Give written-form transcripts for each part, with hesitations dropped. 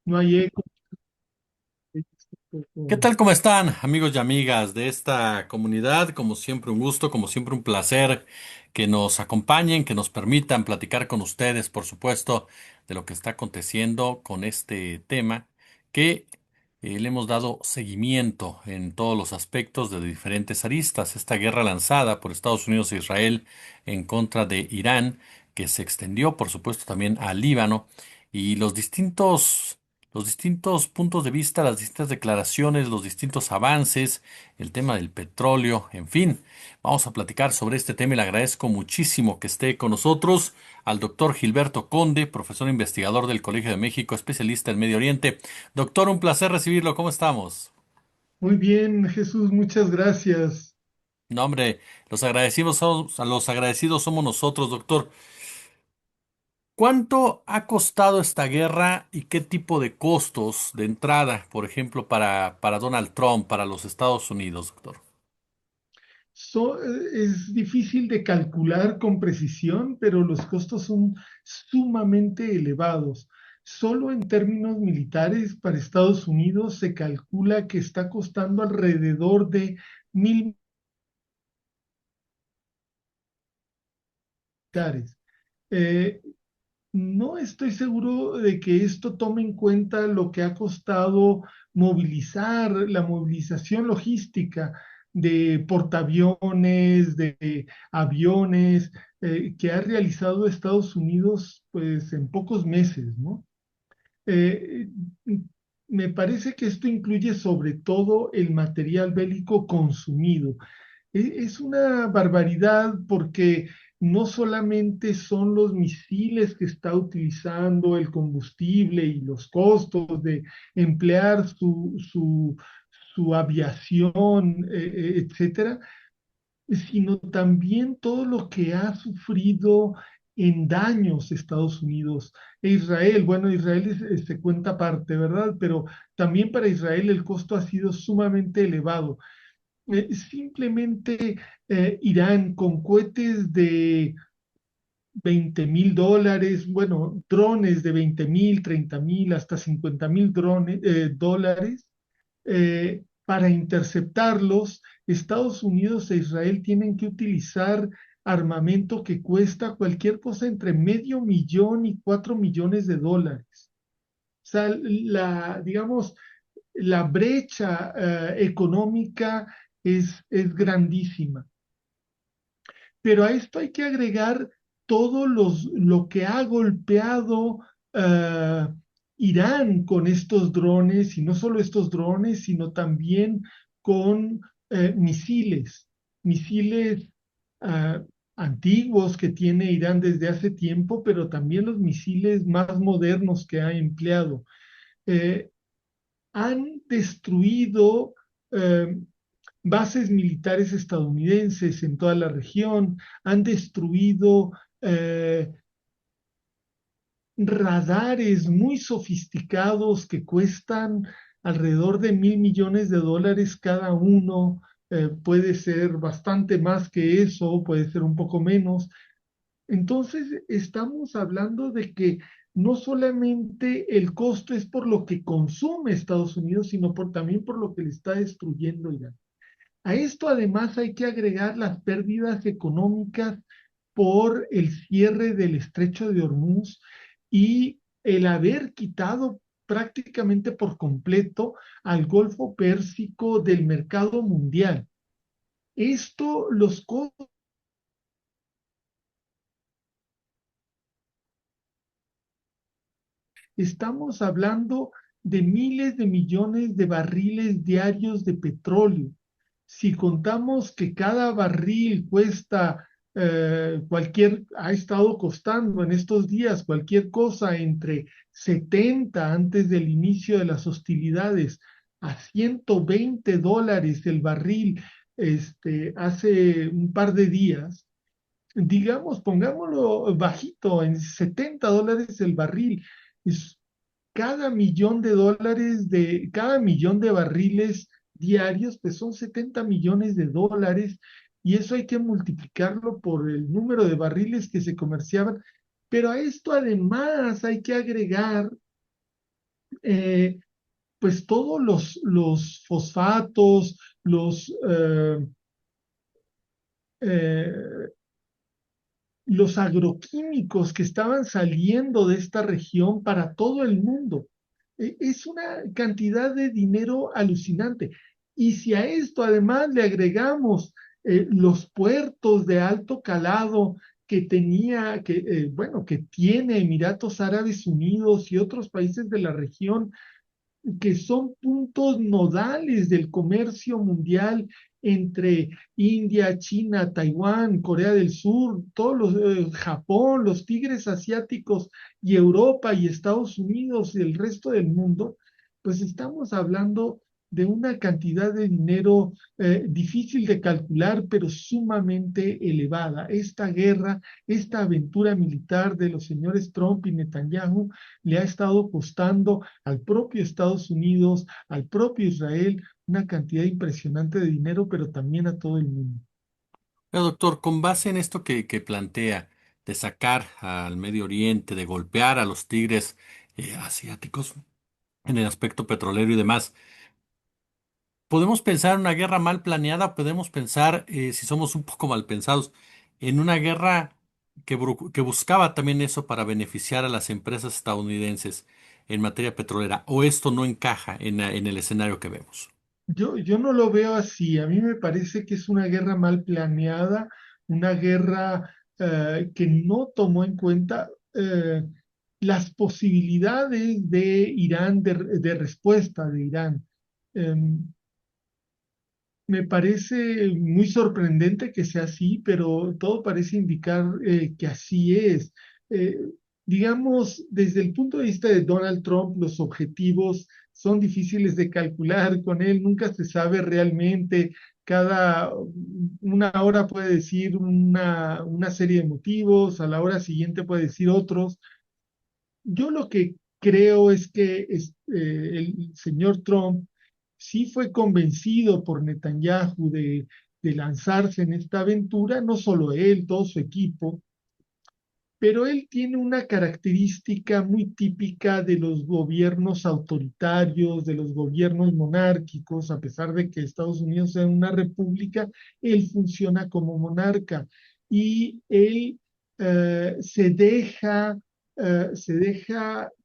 No hay eco. Es un ¿Qué poco- tal? ¿Cómo están, amigos y amigas de esta comunidad? Como siempre, un gusto, como siempre, un placer que nos acompañen, que nos permitan platicar con ustedes, por supuesto, de lo que está aconteciendo con este tema que le hemos dado seguimiento en todos los aspectos de diferentes aristas. Esta guerra lanzada por Estados Unidos e Israel en contra de Irán, que se extendió, por supuesto, también al Líbano, y los distintos puntos de vista, las distintas declaraciones, los distintos avances, el tema del petróleo, en fin, vamos a platicar sobre este tema y le agradezco muchísimo que esté con nosotros al doctor Gilberto Conde, profesor investigador del Colegio de México, especialista en Medio Oriente. Doctor, un placer recibirlo, ¿cómo estamos? Muy bien, Jesús, muchas gracias. No, hombre, los agradecidos somos nosotros, doctor. ¿Cuánto ha costado esta guerra y qué tipo de costos de entrada, por ejemplo, para Donald Trump, para los Estados Unidos, doctor? Es difícil de calcular con precisión, pero los costos son sumamente elevados. Solo en términos militares para Estados Unidos se calcula que está costando alrededor de 1.000 militares. Eh, No estoy seguro de que esto tome en cuenta lo que ha costado movilizar, la movilización logística de portaaviones, de aviones, que ha realizado Estados Unidos pues en pocos meses, ¿no? Eh, Me parece que esto incluye sobre todo el material bélico consumido. Es una barbaridad porque no solamente son los misiles que está utilizando, el combustible y los costos de emplear su aviación, etcétera, sino también todo lo que ha sufrido en daños Estados Unidos e Israel. Bueno, Israel se cuenta aparte, ¿verdad? Pero también para Israel el costo ha sido sumamente elevado. Simplemente Irán con cohetes de $20.000, bueno, drones de 20.000, 30.000, hasta 50.000 dólares, para interceptarlos. Estados Unidos e Israel tienen que utilizar armamento que cuesta cualquier cosa entre medio millón y 4 millones de dólares. O sea, digamos, la brecha económica es grandísima. Pero a esto hay que agregar lo que ha golpeado eh, Irán con estos drones, y no solo estos drones, sino también con misiles eh, antiguos que tiene Irán desde hace tiempo, pero también los misiles más modernos que ha empleado. Eh, Han destruido eh, bases militares estadounidenses en toda la región, han destruido eh, radares muy sofisticados que cuestan alrededor de $1.000 millones cada uno. Puede ser bastante más que eso, puede ser un poco menos. Entonces, estamos hablando de que no solamente el costo es por lo que consume Estados Unidos, sino también por lo que le está destruyendo Irán. A esto además hay que agregar las pérdidas económicas por el cierre del estrecho de Hormuz y el haber quitado prácticamente por completo al Golfo Pérsico del mercado mundial. Esto, los costos, estamos hablando de miles de millones de barriles diarios de petróleo. Si contamos que cada barril cuesta ha estado costando en estos días cualquier cosa entre 70 antes del inicio de las hostilidades a $120 el barril hace un par de días, digamos, pongámoslo bajito, en $70 el barril. Es cada millón de barriles diarios, pues son $70 millones, y eso hay que multiplicarlo por el número de barriles que se comerciaban. Pero a esto además hay que agregar eh, pues todos los fosfatos, eh, los agroquímicos que estaban saliendo de esta región para todo el mundo. Es una cantidad de dinero alucinante. Y si a esto además le agregamos los puertos de alto calado que tenía, bueno, que tiene Emiratos Árabes Unidos y otros países de la región, que son puntos nodales del comercio mundial entre India, China, Taiwán, Corea del Sur, Japón, los tigres asiáticos y Europa y Estados Unidos y el resto del mundo, pues estamos hablando de una cantidad de dinero difícil de calcular, pero sumamente elevada. Esta guerra, esta aventura militar de los señores Trump y Netanyahu le ha estado costando al propio Estados Unidos, al propio Israel, una cantidad impresionante de dinero, pero también a todo el mundo. Pero, doctor, con base en esto que plantea de sacar al Medio Oriente, de golpear a los tigres asiáticos en el aspecto petrolero y demás, podemos pensar en una guerra mal planeada, podemos pensar, si somos un poco mal pensados, en una guerra que buscaba también eso para beneficiar a las empresas estadounidenses en materia petrolera, o esto no encaja en el escenario que vemos. Yo no lo veo así. A mí me parece que es una guerra mal planeada, una guerra que no tomó en cuenta las posibilidades de Irán, de respuesta de Irán. Em, Me parece muy sorprendente que sea así, pero todo parece indicar que así es. Eh, digamos, desde el punto de vista de Donald Trump, los objetivos son difíciles de calcular. Con él nunca se sabe realmente. Cada una hora puede decir una serie de motivos, a la hora siguiente puede decir otros. Yo lo que creo es que el señor Trump sí fue convencido por Netanyahu de lanzarse en esta aventura, no solo él, todo su equipo, pero él tiene una característica muy típica de los gobiernos autoritarios, de los gobiernos monárquicos, a pesar de que Estados Unidos sea una república, él funciona como monarca y él se deja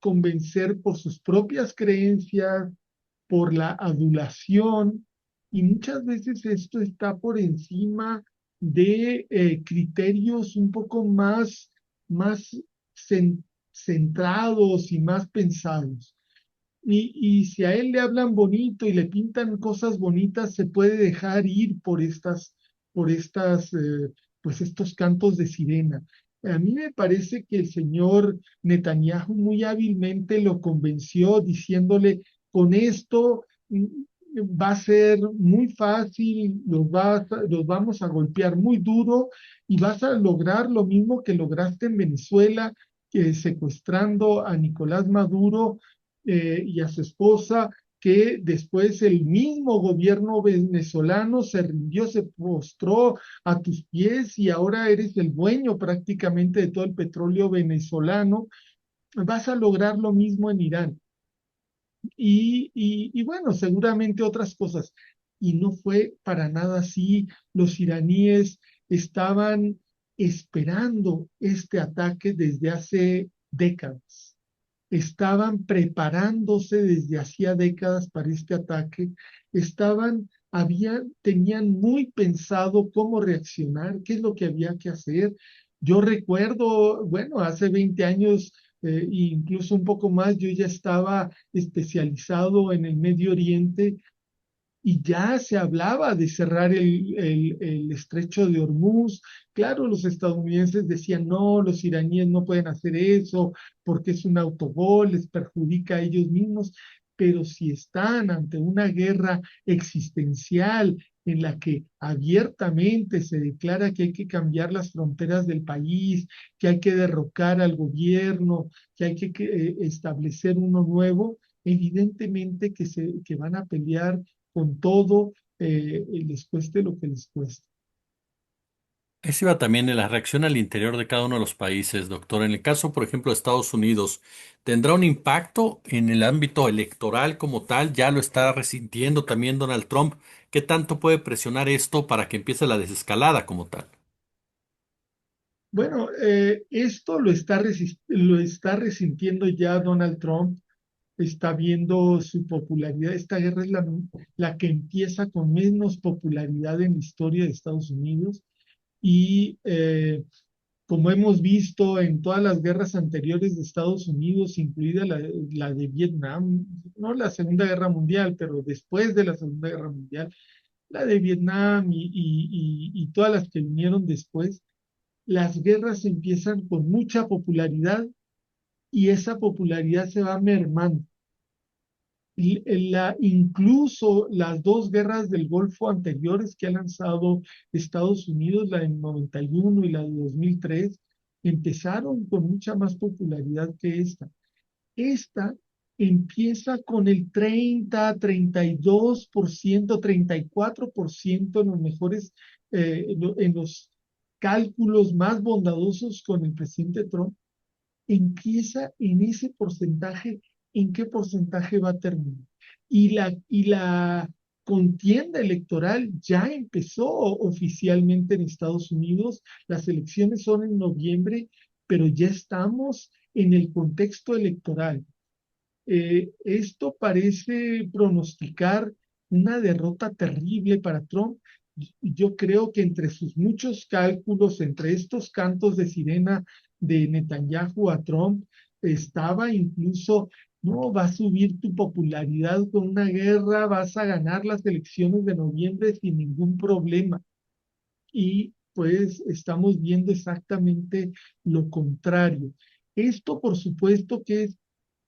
convencer por sus propias creencias, por la adulación, y muchas veces esto está por encima de criterios un poco más centrados y más pensados. Y si a él le hablan bonito y le pintan cosas bonitas, se puede dejar ir por pues estos cantos de sirena. A mí me parece que el señor Netanyahu muy hábilmente lo convenció diciéndole, con esto va a ser muy fácil, los vamos a golpear muy duro y vas a lograr lo mismo que lograste en Venezuela, que secuestrando a Nicolás Maduro y a su esposa, que después el mismo gobierno venezolano se rindió, se postró a tus pies y ahora eres el dueño prácticamente de todo el petróleo venezolano, vas a lograr lo mismo en Irán. Y bueno, seguramente otras cosas. Y no fue para nada así. Los iraníes estaban esperando este ataque desde hace décadas, estaban preparándose desde hacía décadas para este ataque, tenían muy pensado cómo reaccionar, qué es lo que había que hacer. Yo recuerdo, bueno, hace 20 años, e incluso un poco más, yo ya estaba especializado en el Medio Oriente y ya se hablaba de cerrar el estrecho de Hormuz. Claro, los estadounidenses decían, no, los iraníes no pueden hacer eso porque es un autogol, les perjudica a ellos mismos, pero si están ante una guerra existencial en la que abiertamente se declara que hay que cambiar las fronteras del país, que hay que derrocar al gobierno, que hay que establecer uno nuevo, evidentemente que van a pelear con todo, les cueste lo que les cueste. Ese iba también en la reacción al interior de cada uno de los países, doctor. En el caso, por ejemplo, de Estados Unidos, ¿tendrá un impacto en el ámbito electoral como tal? ¿Ya lo está resintiendo también Donald Trump? ¿Qué tanto puede presionar esto para que empiece la desescalada como tal? Bueno, esto lo está resintiendo ya Donald Trump, está viendo su popularidad. Esta guerra es la que empieza con menos popularidad en la historia de Estados Unidos y como hemos visto en todas las guerras anteriores de Estados Unidos, incluida la de Vietnam, no la Segunda Guerra Mundial, pero después de la Segunda Guerra Mundial, la de Vietnam y todas las que vinieron después, las guerras empiezan con mucha popularidad y esa popularidad se va mermando. Incluso las dos guerras del Golfo anteriores que ha lanzado Estados Unidos, la del 91 y la de 2003, empezaron con mucha más popularidad que esta. Esta empieza con el 30, 32%, 34% en los mejores, en los cálculos más bondadosos con el presidente Trump, empieza en ese porcentaje, ¿en qué porcentaje va a terminar? Y la contienda electoral ya empezó oficialmente en Estados Unidos, las elecciones son en noviembre, pero ya estamos en el contexto electoral. Esto parece pronosticar una derrota terrible para Trump. Yo creo que entre sus muchos cálculos, entre estos cantos de sirena de Netanyahu a Trump, estaba incluso, no, va a subir tu popularidad con una guerra, vas a ganar las elecciones de noviembre sin ningún problema. Y pues estamos viendo exactamente lo contrario. Esto, por supuesto, que es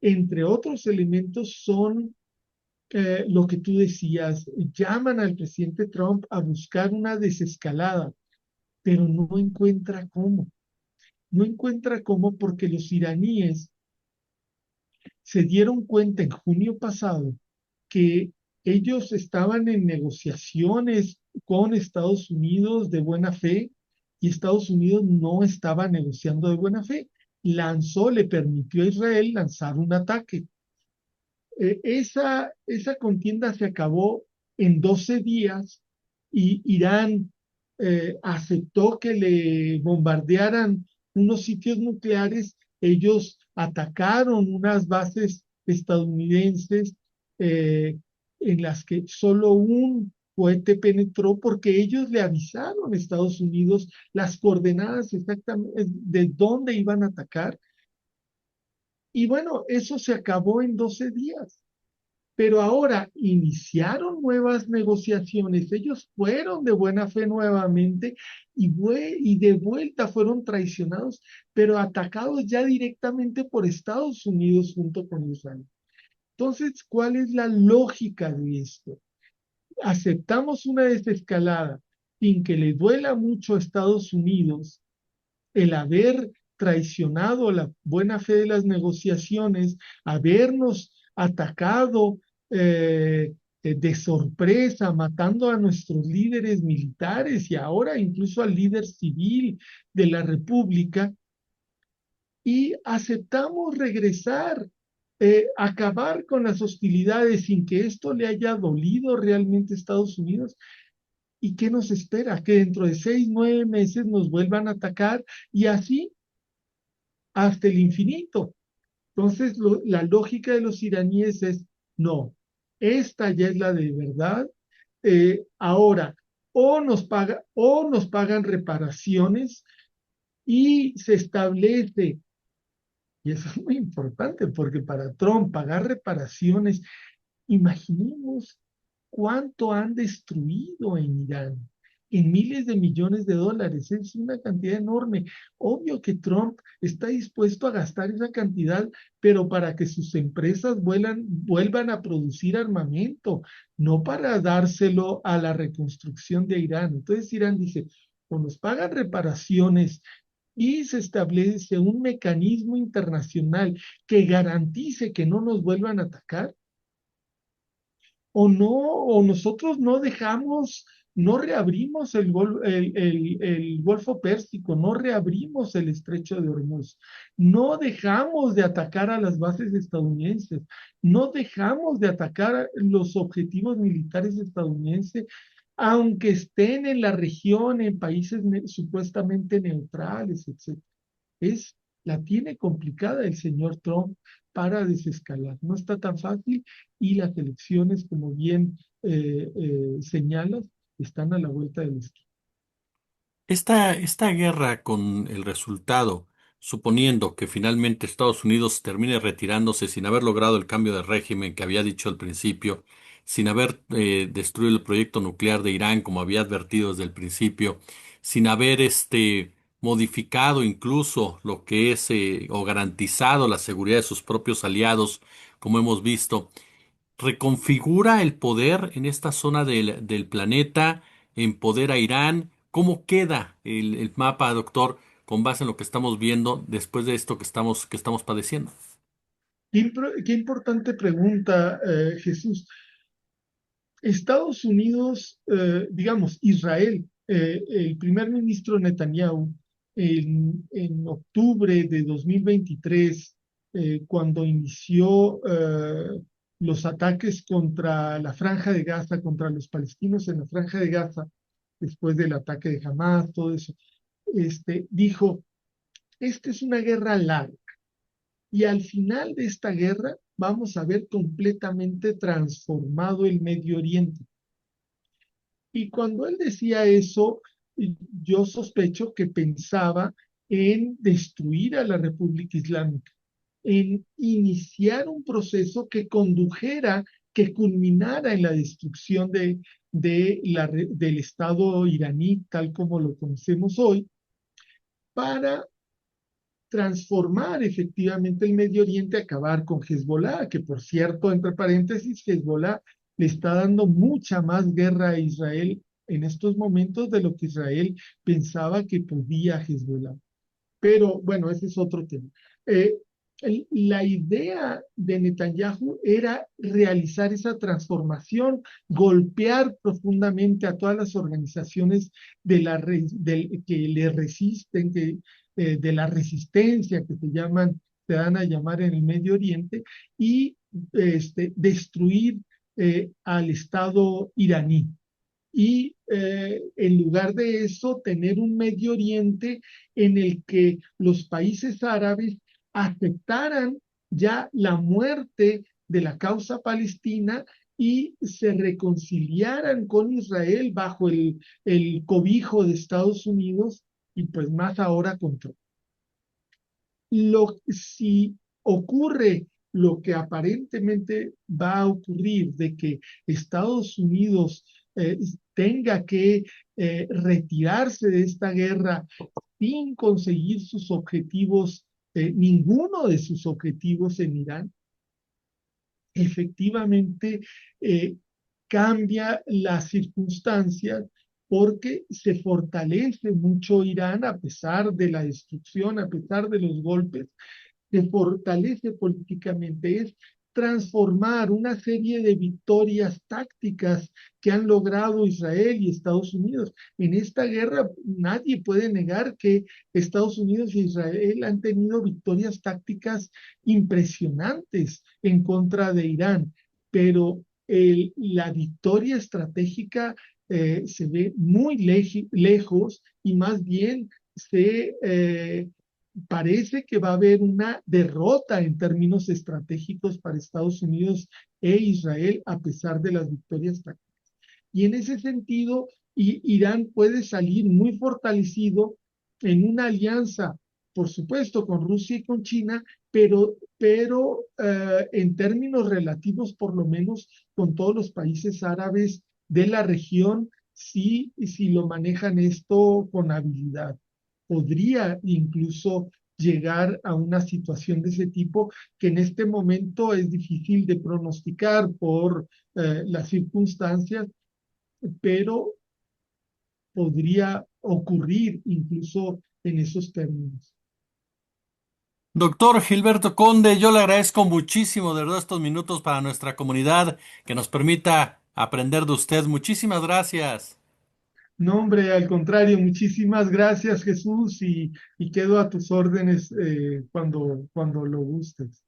entre otros elementos, son lo que tú decías, llaman al presidente Trump a buscar una desescalada, pero no encuentra cómo. No encuentra cómo porque los iraníes se dieron cuenta en junio pasado que ellos estaban en negociaciones con Estados Unidos de buena fe y Estados Unidos no estaba negociando de buena fe. Le permitió a Israel lanzar un ataque. Esa contienda se acabó en 12 días y Irán aceptó que le bombardearan unos sitios nucleares. Ellos atacaron unas bases estadounidenses eh, en las que solo un cohete penetró porque ellos le avisaron a Estados Unidos las coordenadas exactamente de dónde iban a atacar. Y bueno, eso se acabó en 12 días. Pero ahora iniciaron nuevas negociaciones. Ellos fueron de buena fe nuevamente y de vuelta fueron traicionados, pero atacados ya directamente por Estados Unidos junto con Israel. Entonces, ¿cuál es la lógica de esto? Aceptamos una desescalada sin que le duela mucho a Estados Unidos el haber traicionado la buena fe de las negociaciones, habernos atacado de sorpresa, matando a nuestros líderes militares y ahora incluso al líder civil de la República, y aceptamos regresar, acabar con las hostilidades sin que esto le haya dolido realmente a Estados Unidos. ¿Y qué nos espera? Que dentro de 6, 9 meses nos vuelvan a atacar y así hasta el infinito. Entonces, la lógica de los iraníes es, no, esta ya es la de verdad. Ahora, o nos pagan reparaciones y se establece, y eso es muy importante, porque para Trump pagar reparaciones, imaginemos cuánto han destruido en Irán, en miles de millones de dólares. Es una cantidad enorme. Obvio que Trump está dispuesto a gastar esa cantidad, pero para que sus empresas vuelvan a producir armamento, no para dárselo a la reconstrucción de Irán. Entonces Irán dice, o nos pagan reparaciones y se establece un mecanismo internacional que garantice que no nos vuelvan a atacar, o no, o nosotros no dejamos no reabrimos el Golfo Pérsico, no reabrimos el Estrecho de Hormuz, no dejamos de atacar a las bases estadounidenses, no dejamos de atacar los objetivos militares estadounidenses, aunque estén en la región, en países supuestamente neutrales, etcétera. Es, la tiene complicada el señor Trump para desescalar. No está tan fácil y las elecciones, como bien señalas, están a la vuelta de la esquina. Esta guerra con el resultado, suponiendo que finalmente Estados Unidos termine retirándose sin haber logrado el cambio de régimen que había dicho al principio, sin haber destruido el proyecto nuclear de Irán como había advertido desde el principio, sin haber modificado incluso lo que es o garantizado la seguridad de sus propios aliados, como hemos visto, reconfigura el poder en esta zona del planeta, empodera a Irán. ¿Cómo queda el mapa, doctor, con base en lo que estamos viendo después de esto que estamos padeciendo? Qué importante pregunta, Jesús. Estados Unidos, digamos, Israel, el primer ministro Netanyahu, en octubre de 2023, cuando inició los ataques contra la Franja de Gaza, contra los palestinos en la Franja de Gaza, después del ataque de Hamas, todo eso, dijo, esta es una guerra larga y al final de esta guerra vamos a ver completamente transformado el Medio Oriente. Y cuando él decía eso, yo sospecho que pensaba en destruir a la República Islámica, en iniciar un proceso que condujera, que culminara en la destrucción del Estado iraní, tal como lo conocemos hoy, para transformar efectivamente el Medio Oriente, acabar con Hezbollah, que por cierto, entre paréntesis, Hezbollah le está dando mucha más guerra a Israel en estos momentos de lo que Israel pensaba que podía Hezbollah. Pero bueno, ese es otro tema. Eh, la idea de Netanyahu era realizar esa transformación, golpear profundamente a todas las organizaciones que le resisten, de la resistencia que se dan a llamar en el Medio Oriente, y destruir al Estado iraní y en lugar de eso tener un Medio Oriente en el que los países árabes aceptaran ya la muerte de la causa palestina y se reconciliaran con Israel bajo el cobijo de Estados Unidos y pues más ahora con Trump. Si ocurre lo que aparentemente va a ocurrir, de que Estados Unidos tenga que retirarse de esta guerra sin conseguir sus objetivos, ninguno de sus objetivos en Irán, efectivamente eh, cambia las circunstancias porque se fortalece mucho Irán a pesar de la destrucción, a pesar de los golpes, se fortalece políticamente, es transformar una serie de victorias tácticas que han logrado Israel y Estados Unidos. En esta guerra nadie puede negar que Estados Unidos e Israel han tenido victorias tácticas impresionantes en contra de Irán, pero la victoria estratégica se ve muy lejos y más bien parece que va a haber una derrota en términos estratégicos para Estados Unidos e Israel a pesar de las victorias tácticas. Y en ese sentido, Irán puede salir muy fortalecido en una alianza, por supuesto, con Rusia y con China, pero en términos relativos, por lo menos con todos los países árabes de la región, si lo manejan esto con habilidad. Podría incluso llegar a una situación de ese tipo que en este momento es difícil de pronosticar por las circunstancias, pero podría ocurrir incluso en esos términos. Doctor Gilberto Conde, yo le agradezco muchísimo de verdad estos minutos para nuestra comunidad que nos permita aprender de usted. Muchísimas gracias. No, hombre, al contrario, muchísimas gracias, Jesús, y quedo a tus órdenes cuando lo gustes.